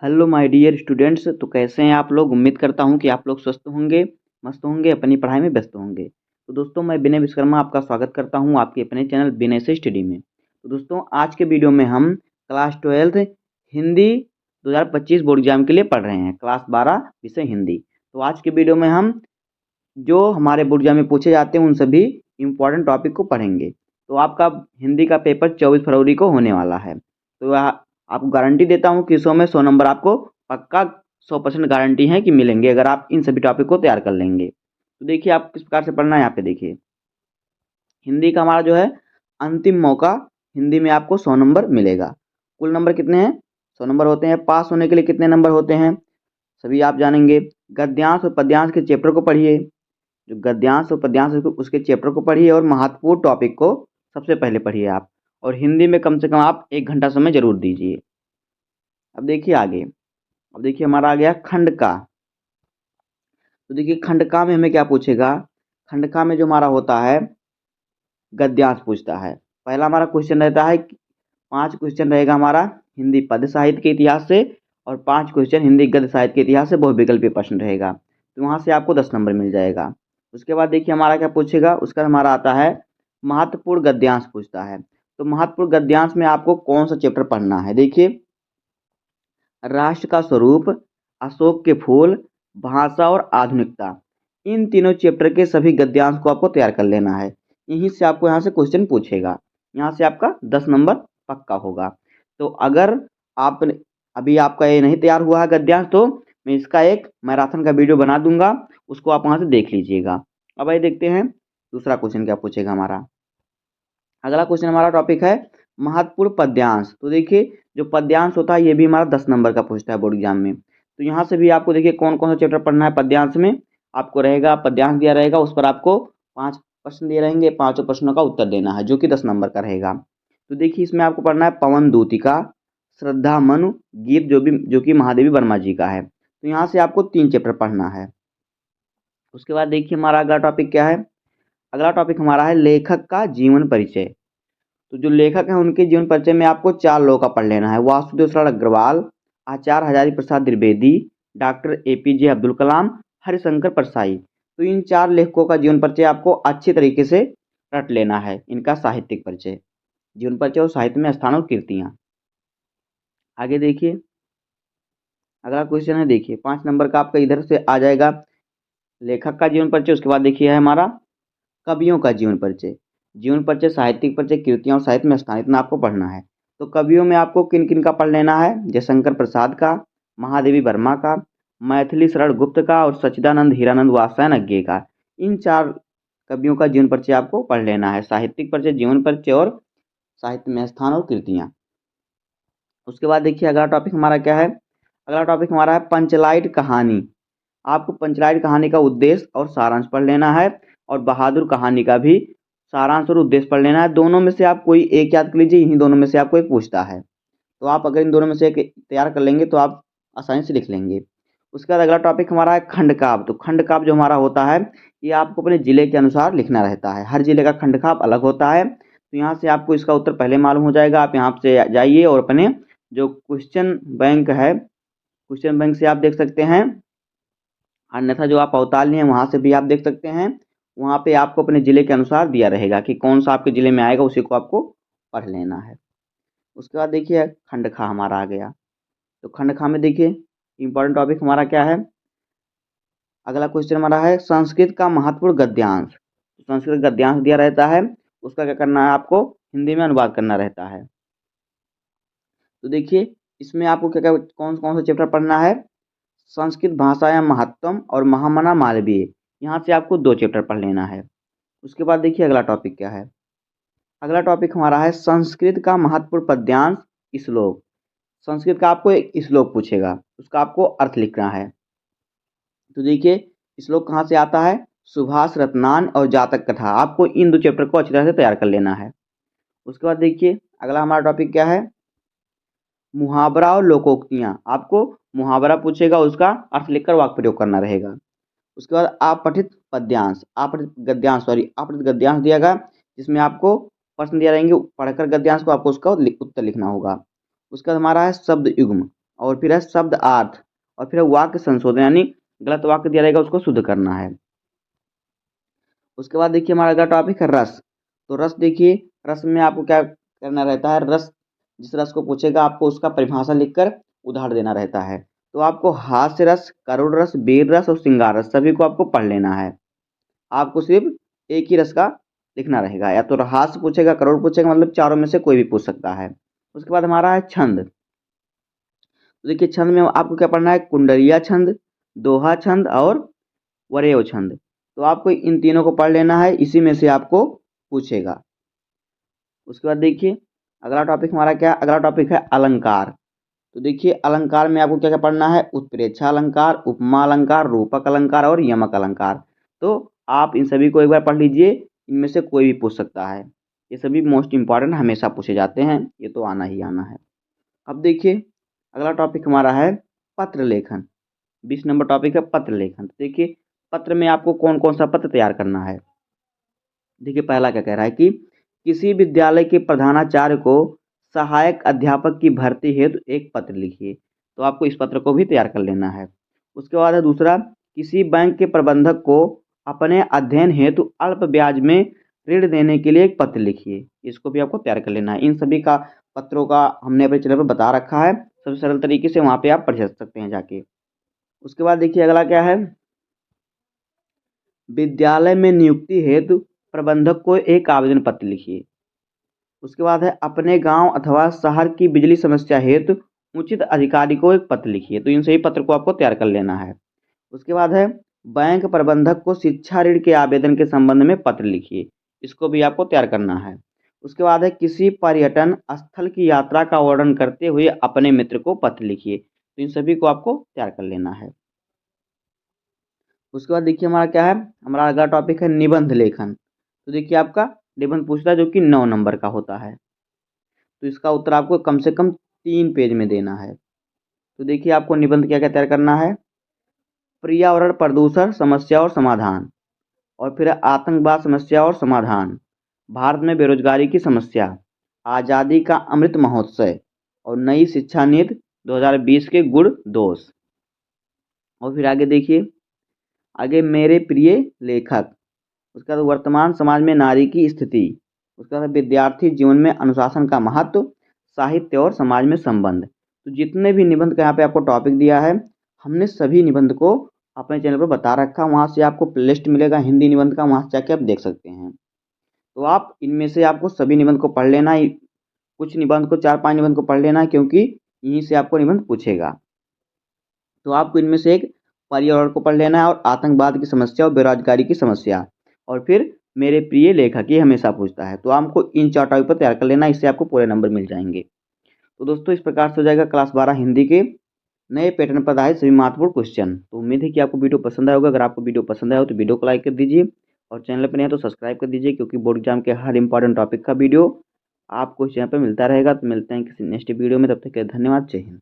Hello my dear students. तो कैसे हैं आप लोग। उम्मीद करता हूं कि आप लोग स्वस्थ होंगे, मस्त होंगे, अपनी पढ़ाई में व्यस्त होंगे। तो दोस्तों, मैं विनय विश्वकर्मा आपका स्वागत करता हूं आपके अपने चैनल विनय से स्टडी में। तो दोस्तों, आज के वीडियो में हम क्लास 12 हिंदी 2025 बोर्ड एग्जाम के लिए पढ़ रहे हैं। क्लास 12 विषय हिंदी। तो आज के वीडियो में हम जो हमारे बोर्ड एग्जाम में पूछे जाते हैं उन सभी इम्पोर्टेंट टॉपिक को पढ़ेंगे। तो आपका हिंदी का पेपर 24 फरवरी को होने वाला है। तो आपको गारंटी देता हूँ कि 100 में 100 नंबर आपको पक्का 100% गारंटी है कि मिलेंगे, अगर आप इन सभी टॉपिक को तैयार कर लेंगे। तो देखिए आप किस प्रकार से पढ़ना है। यहाँ पे देखिए, हिंदी का हमारा जो है अंतिम मौका, हिंदी में आपको 100 नंबर मिलेगा। कुल नंबर कितने हैं? 100 नंबर होते हैं। पास होने के लिए कितने नंबर होते हैं सभी आप जानेंगे। गद्यांश और पद्यांश के चैप्टर को पढ़िए। जो गद्यांश और पद्यांश है उसके चैप्टर को पढ़िए और महत्वपूर्ण टॉपिक को सबसे पहले पढ़िए आप। और हिंदी में कम से कम आप 1 घंटा समय जरूर दीजिए। अब देखिए आगे। अब देखिए हमारा आ गया खंड का। तो देखिए खंड का में हमें क्या पूछेगा। खंड का में जो हमारा होता है गद्यांश पूछता है। पहला हमारा क्वेश्चन रहता है, 5 क्वेश्चन रहेगा हमारा हिंदी पद्य साहित्य के इतिहास से, और 5 क्वेश्चन हिंदी गद्य साहित्य के इतिहास से बहुविकल्पीय प्रश्न रहेगा। तो वहाँ से आपको 10 नंबर मिल जाएगा। उसके बाद देखिए हमारा क्या पूछेगा, उसका हमारा आता है महत्वपूर्ण गद्यांश पूछता है। तो महत्वपूर्ण गद्यांश में आपको कौन सा चैप्टर पढ़ना है। देखिए, राष्ट्र का स्वरूप, अशोक के फूल, भाषा और आधुनिकता, इन तीनों चैप्टर के सभी गद्यांश को आपको तैयार कर लेना है। यहीं से आपको यहाँ से क्वेश्चन पूछेगा। यहाँ से आपका 10 नंबर पक्का होगा। तो अगर आप अभी आपका ये नहीं तैयार हुआ है गद्यांश, तो मैं इसका एक मैराथन का वीडियो बना दूंगा, उसको आप वहाँ से देख लीजिएगा। अब आइए देखते हैं दूसरा क्वेश्चन क्या पूछेगा हमारा। अगला क्वेश्चन हमारा टॉपिक है महत्वपूर्ण पद्यांश। तो देखिए जो पद्यांश होता है ये भी हमारा 10 नंबर का पूछता है बोर्ड एग्जाम में। तो यहाँ से भी आपको देखिए कौन कौन सा चैप्टर पढ़ना है पद्यांश में। आपको रहेगा पद्यांश दिया रहेगा, उस पर आपको 5 प्रश्न दिए रहेंगे, 5 प्रश्नों का उत्तर देना है जो कि 10 नंबर का रहेगा। तो देखिए इसमें आपको पढ़ना है पवन दूतिका, श्रद्धा मनु गीत, जो कि महादेवी वर्मा जी का है। तो यहाँ से आपको 3 चैप्टर पढ़ना है। उसके बाद देखिए हमारा अगला टॉपिक क्या है। अगला टॉपिक हमारा है लेखक का जीवन परिचय। तो जो लेखक हैं उनके जीवन परिचय में आपको 4 लोगों का पढ़ लेना है। वासुदेव शरण अग्रवाल, आचार्य हजारी प्रसाद द्विवेदी, डॉक्टर एपीजे अब्दुल कलाम, हरिशंकर परसाई। तो इन 4 लेखकों का जीवन परिचय आपको अच्छे तरीके से रट लेना है। इनका साहित्यिक परिचय, जीवन परिचय और साहित्य में स्थान और कीर्तियाँ। आगे देखिए अगला क्वेश्चन है, देखिए 5 नंबर का आपका इधर से आ जाएगा लेखक का जीवन परिचय। उसके बाद देखिए है हमारा कवियों का जीवन परिचय। जीवन परिचय, साहित्यिक परिचय, कृतियाँ और साहित्य में स्थान, इतना आपको पढ़ना है। तो कवियों में आपको किन किन का पढ़ लेना है। जयशंकर प्रसाद का, महादेवी वर्मा का, मैथिली शरण गुप्त का और सच्चिदानंद हीरानंद वात्स्यायन अज्ञे का। इन 4 कवियों का जीवन परिचय आपको पढ़ लेना है। साहित्यिक परिचय, जीवन परिचय और साहित्य में स्थान और कृतियाँ। उसके बाद देखिए अगला टॉपिक हमारा क्या है। अगला टॉपिक हमारा है पंचलाइट कहानी। आपको पंचलाइट कहानी का उद्देश्य और सारांश पढ़ लेना है, और बहादुर कहानी का भी सारांश और उद्देश्य पढ़ लेना है। दोनों में से आप कोई एक याद कर लीजिए, इन्हीं दोनों में से आपको एक पूछता है। तो आप अगर इन दोनों में से एक तैयार कर लेंगे तो आप आसानी से लिख लेंगे। उसके बाद अगला टॉपिक हमारा है खंडकाव्य। तो खंडकाव्य जो हमारा होता है ये आपको अपने जिले के अनुसार लिखना रहता है। हर जिले का खंडकाव्य अलग होता है। तो यहाँ से आपको इसका उत्तर पहले मालूम हो जाएगा। आप यहाँ से जाइए और अपने जो क्वेश्चन बैंक है, क्वेश्चन बैंक से आप देख सकते हैं, अन्यथा जो आप अवताल लिए हैं वहाँ से भी आप देख सकते हैं। वहाँ पे आपको अपने ज़िले के अनुसार दिया रहेगा कि कौन सा आपके ज़िले में आएगा, उसी को आपको पढ़ लेना है। उसके बाद देखिए खंडखा हमारा आ गया। तो खंडखा में देखिए इंपॉर्टेंट टॉपिक हमारा क्या है। अगला क्वेश्चन हमारा है संस्कृत का महत्वपूर्ण गद्यांश। संस्कृत गद्यांश दिया रहता है, उसका क्या करना है, आपको हिंदी में अनुवाद करना रहता है। तो देखिए इसमें आपको क्या क्या कौन कौन सा चैप्टर पढ़ना है। संस्कृत भाषा या महत्तम और महामना मालवीय, यहाँ से आपको 2 चैप्टर पढ़ लेना है। उसके बाद देखिए अगला टॉपिक क्या है। अगला टॉपिक हमारा है संस्कृत का महत्वपूर्ण पद्यांश श्लोक। संस्कृत का आपको एक श्लोक पूछेगा, उसका आपको अर्थ लिखना है। तो देखिए श्लोक कहाँ से आता है, सुभाष रत्नान और जातक कथा। आपको इन 2 चैप्टर को अच्छी तरह से तैयार कर लेना है। उसके बाद देखिए अगला हमारा टॉपिक क्या है, मुहावरा और लोकोक्तियाँ। आपको मुहावरा पूछेगा, उसका अर्थ लिखकर वाक्य प्रयोग करना रहेगा। उसके बाद अपठित पद्यांश, अपठित गद्यांश, सॉरी अपठित गद्यांश दिएगा, जिसमें आपको प्रश्न दिया रहेंगे, पढ़कर गद्यांश को आपको उसका उत्तर लिखना होगा। उसके बाद हमारा है शब्द युग्म। और फिर है शब्द अर्थ, और फिर है वाक्य संशोधन, यानी गलत वाक्य दिया रहेगा उसको शुद्ध करना है। उसके बाद देखिए हमारा अगला टॉपिक है रस। तो रस देखिए, रस में आपको क्या करना रहता है, रस जिस रस को पूछेगा आपको उसका परिभाषा लिखकर उदाहरण देना रहता है। तो आपको हास्य रस, करुण रस, वीर रस और श्रृंगार रस सभी को आपको पढ़ लेना है। आपको सिर्फ एक ही रस का लिखना रहेगा, या तो हास्य पूछेगा, करुण पूछेगा, मतलब चारों में से कोई भी पूछ सकता है। उसके बाद हमारा है छंद। तो देखिए छंद में आपको क्या पढ़ना है, कुंडलिया छंद, दोहा छंद और वरेय छंद। तो आपको इन तीनों को पढ़ लेना है, इसी में से आपको पूछेगा। उसके बाद देखिए अगला टॉपिक हमारा क्या, अगला टॉपिक है अलंकार। तो देखिए अलंकार में आपको क्या क्या पढ़ना है, उत्प्रेक्षा अलंकार, उपमा अलंकार, रूपक अलंकार और यमक अलंकार। तो आप इन सभी को एक बार पढ़ लीजिए, इनमें से कोई भी पूछ सकता है। ये सभी मोस्ट इंपॉर्टेंट हमेशा पूछे जाते हैं, ये तो आना ही आना है। अब देखिए अगला टॉपिक हमारा है पत्र लेखन। 20 नंबर टॉपिक है पत्र लेखन। तो देखिए पत्र में आपको कौन कौन सा पत्र तैयार करना है। देखिए पहला क्या कह रहा है कि किसी विद्यालय के प्रधानाचार्य को सहायक अध्यापक की भर्ती हेतु एक पत्र लिखिए। तो आपको इस पत्र को भी तैयार कर लेना है। उसके बाद है दूसरा, किसी बैंक के प्रबंधक को अपने अध्ययन हेतु अल्प ब्याज में ऋण देने के लिए एक पत्र लिखिए। इसको भी आपको तैयार कर लेना है। इन सभी का पत्रों का हमने अपने चैनल पर बता रखा है, सबसे सरल तरीके से वहाँ पे आप पढ़ सकते हैं जाके। उसके बाद देखिए अगला क्या है, विद्यालय में नियुक्ति हेतु प्रबंधक को एक आवेदन पत्र लिखिए। उसके बाद है अपने गांव अथवा शहर की बिजली समस्या हेतु उचित अधिकारी को एक पत्र लिखिए। तो इन सभी पत्र को आपको तैयार कर लेना है। उसके बाद है बैंक प्रबंधक को शिक्षा ऋण के आवेदन के संबंध में पत्र लिखिए। इसको भी आपको तैयार करना है। उसके बाद है किसी पर्यटन स्थल की यात्रा का वर्णन करते हुए अपने मित्र को पत्र लिखिए। तो इन सभी को आपको तैयार कर लेना है। उसके बाद देखिए हमारा क्या है, हमारा अगला टॉपिक है निबंध लेखन। तो देखिए आपका निबंध पूछता है जो कि 9 नंबर का होता है। तो इसका उत्तर आपको कम से कम 3 पेज में देना है। तो देखिए आपको निबंध क्या क्या तैयार करना है, पर्यावरण प्रदूषण समस्या और समाधान, और फिर आतंकवाद समस्या और समाधान, भारत में बेरोजगारी की समस्या, आज़ादी का अमृत महोत्सव और नई शिक्षा नीति 2020 के गुण दोष। और फिर आगे देखिए, आगे मेरे प्रिय लेखक, उसके बाद वर्तमान समाज में नारी की स्थिति, उसके बाद विद्यार्थी जीवन में अनुशासन का महत्व, साहित्य और समाज में संबंध। तो जितने भी निबंध का यहाँ पे आपको टॉपिक दिया है, हमने सभी निबंध को अपने चैनल पर बता रखा। वहाँ से आपको प्लेलिस्ट मिलेगा हिंदी निबंध का, वहाँ से जाके आप देख सकते हैं। तो आप इनमें से आपको सभी निबंध को पढ़ लेना है। कुछ निबंध को 4-5 निबंध को पढ़ लेना है, क्योंकि यहीं से आपको निबंध पूछेगा। तो आपको इनमें से एक पर्यावरण को पढ़ लेना है, और आतंकवाद की समस्या और बेरोजगारी की समस्या, और फिर मेरे प्रिय लेखक, ये हमेशा पूछता है। तो आपको इन 4 टॉपिक पर तैयार कर लेना है, इससे आपको पूरे नंबर मिल जाएंगे। तो दोस्तों इस प्रकार से हो जाएगा क्लास 12 हिंदी के नए पैटर्न पर आए सभी महत्वपूर्ण क्वेश्चन। तो उम्मीद है कि आपको वीडियो पसंद आया होगा। अगर आपको वीडियो पसंद आया हो तो वीडियो को लाइक कर दीजिए, और चैनल पर नहीं है तो सब्सक्राइब कर दीजिए, क्योंकि बोर्ड एग्जाम के हर इंपॉर्टेंट टॉपिक का वीडियो आपको इस चैनल पर मिलता रहेगा। तो मिलते हैं किसी नेक्स्ट वीडियो में, तब तक के लिए धन्यवाद, जय हिंद।